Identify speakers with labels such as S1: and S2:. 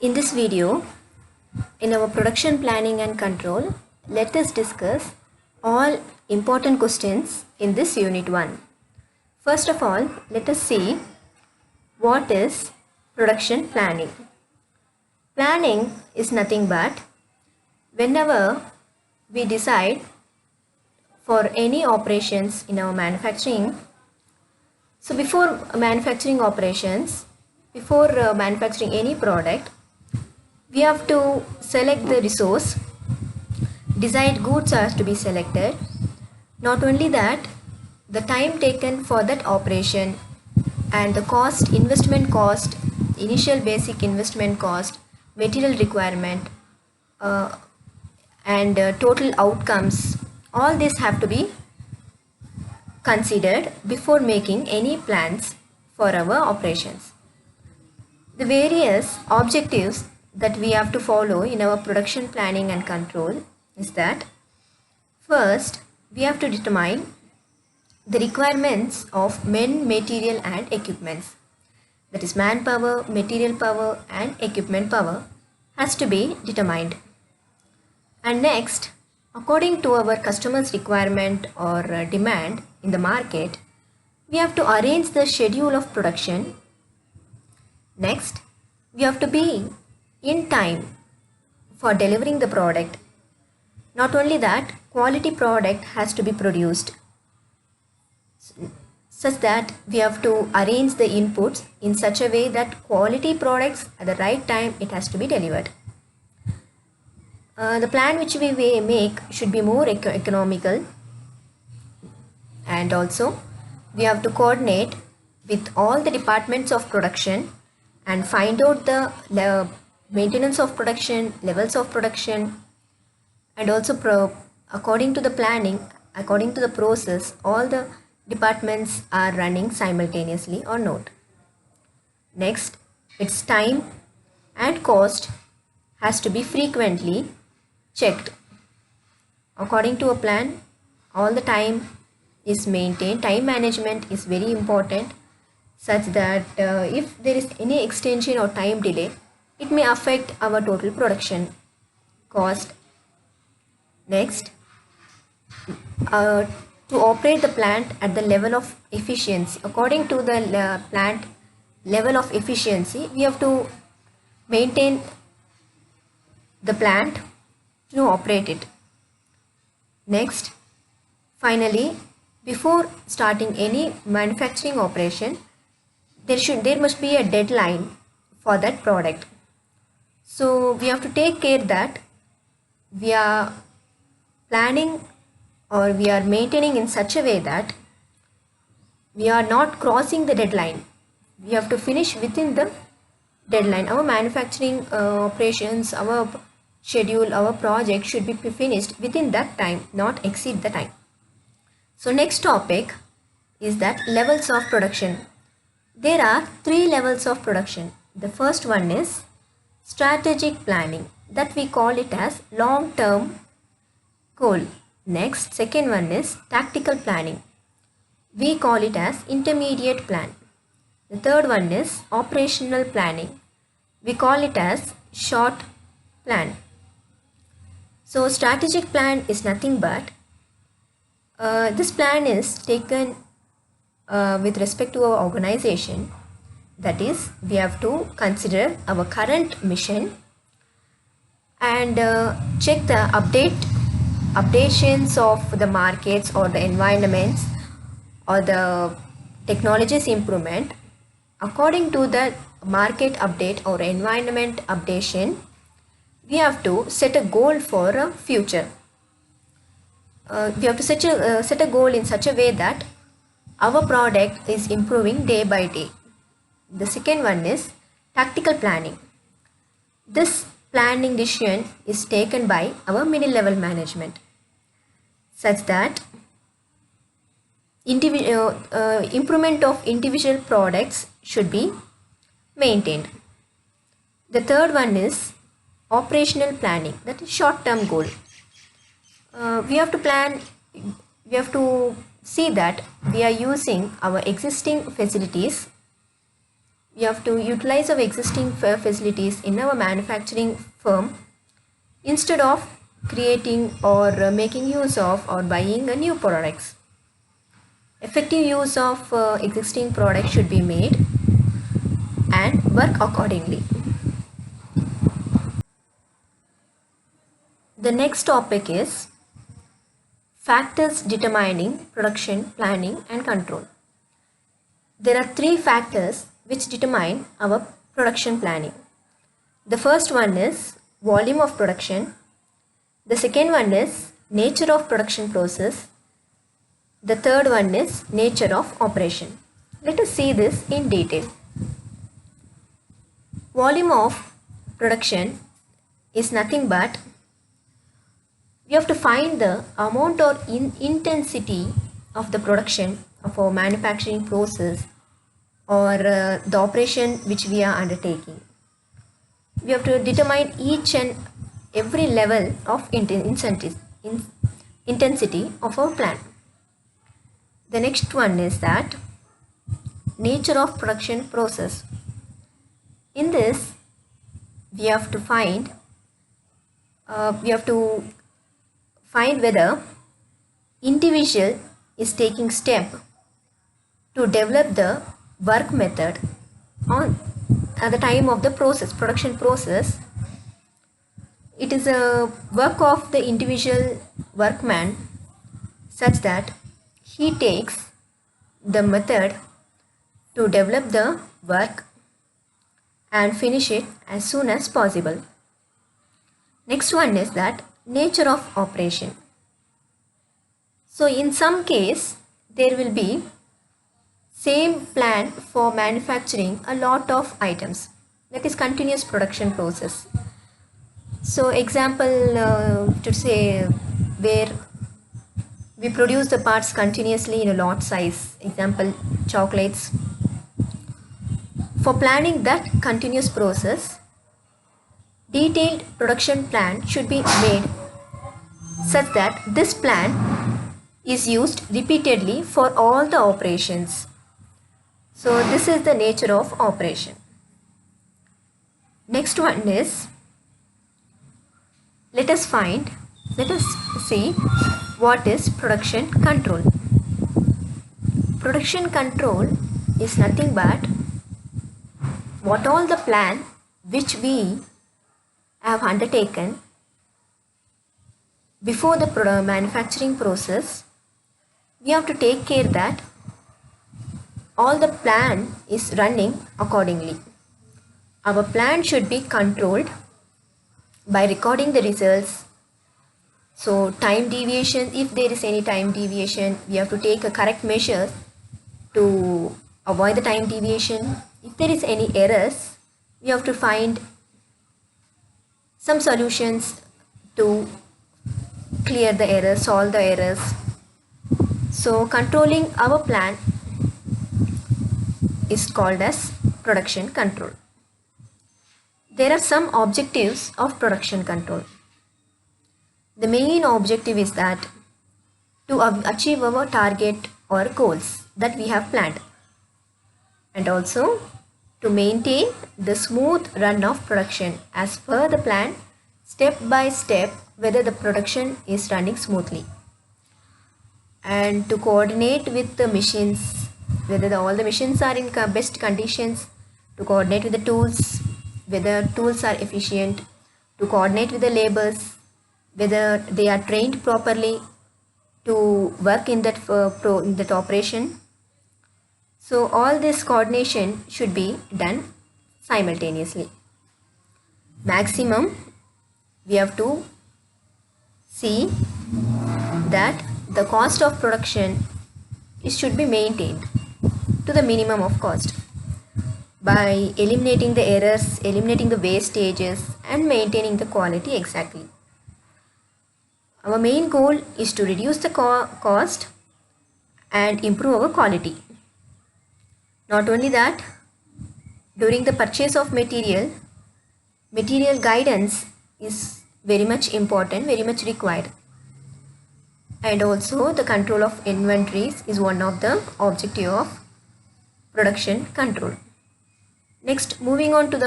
S1: In this video, in our production planning and control, let us discuss all important questions in this unit 1. First of all, let us see what is production planning. Planning is nothing but whenever we decide for any operations in our manufacturing. So before manufacturing operations, before manufacturing any product, we have to select the resource. Desired goods are to be selected. Not only that, the time taken for that operation and the cost, investment cost, initial basic investment cost, material requirement, and total outcomes, all these have to be considered before making any plans for our operations. The various objectives that we have to follow in our production planning and control is that first we have to determine the requirements of men, material and equipments. That is manpower, material power and equipment power has to be determined. And next, according to our customers' requirement or demand in the market, we have to arrange the schedule of production. Next, we have to be in time for delivering the product. Not only that, quality product has to be produced such that we have to arrange the inputs in such a way that quality products at the right time it has to be delivered. The plan which we make should be more economical, and also we have to coordinate with all the departments of production and find out the maintenance of production, levels of production, and also according to the planning, according to the process, all the departments are running simultaneously or not. Next, its time and cost has to be frequently checked. According to a plan, all the time is maintained. Time management is very important, such that if there is any extension or time delay, it may affect our total production cost. Next, to operate the plant at the level of efficiency, according to the plant level of efficiency, we have to maintain the plant to operate it. Next, finally, before starting any manufacturing operation, there must be a deadline for that product. So we have to take care that we are planning or we are maintaining in such a way that we are not crossing the deadline. We have to finish within the deadline. Our manufacturing operations, our schedule, our project should be finished within that time, not exceed the time. So next topic is that levels of production. There are 3 levels of production. The first one is strategic planning, that we call it as long-term goal. Next, second one is tactical planning. We call it as intermediate plan. The third one is operational planning. We call it as short plan. So strategic plan is nothing but this plan is taken with respect to our organization. That is, we have to consider our current mission and check the updations of the markets or the environments or the technologies improvement. According to the market update or environment updation, we have to set a goal for a future. We have to set a goal in such a way that our product is improving day by day. The second one is tactical planning. This planning decision is taken by our middle level management, such that improvement of individual products should be maintained. The third one is operational planning, that is short term goal. We have to see that we are using our existing facilities we have to utilize our existing facilities in our manufacturing firm instead of creating or making use of or buying new products. Effective use of existing products should be made and work accordingly. The next topic is factors determining production planning and control. There are three factors which determine our production planning. The first one is volume of production. The second one is nature of production process. The third one is nature of operation. Let us see this in detail. Volume of production is nothing but we have to find the amount or intensity of the production of our manufacturing process or the operation which we are undertaking. We have to determine each and every level of intensity of our plan. The next one is that nature of production process. In this, we have to find whether individual is taking step to develop the work method at the time of the production process. It is a work of the individual workman such that he takes the method to develop the work and finish it as soon as possible. Next one is that nature of operation. So in some case there will be same plan for manufacturing a lot of items, that is continuous production process. So example to say where we produce the parts continuously in a lot size, example chocolates. For planning that continuous process, detailed production plan should be made such that this plan is used repeatedly for all the operations. So this is the nature of operation. Next one is, let us see what is production control. Production control is nothing but what all the plan which we have undertaken before the manufacturing process, we have to take care that all the plan is running accordingly. Our plan should be controlled by recording the results. So time deviation, if there is any time deviation, we have to take a correct measure to avoid the time deviation. If there is any errors, we have to find some solutions to clear the errors, solve the errors. So controlling our plan is called as production control. There are some objectives of production control. The main objective is that to achieve our target or goals that we have planned, and also to maintain the smooth run of production as per the plan, step by step, whether the production is running smoothly, and to coordinate with the machines, whether all the machines are in best conditions, to coordinate with the tools, whether tools are efficient, to coordinate with the laborers, whether they are trained properly to work in that operation. So all this coordination should be done simultaneously. Maximum, we have to see that the cost of production should be maintained to the minimum of cost by eliminating the errors, eliminating the wastages, and maintaining the quality exactly. Our main goal is to reduce the cost and improve our quality. Not only that, during the purchase of material guidance is very much important, very much required. And also the control of inventories is one of the objective of production control. Next, moving on to the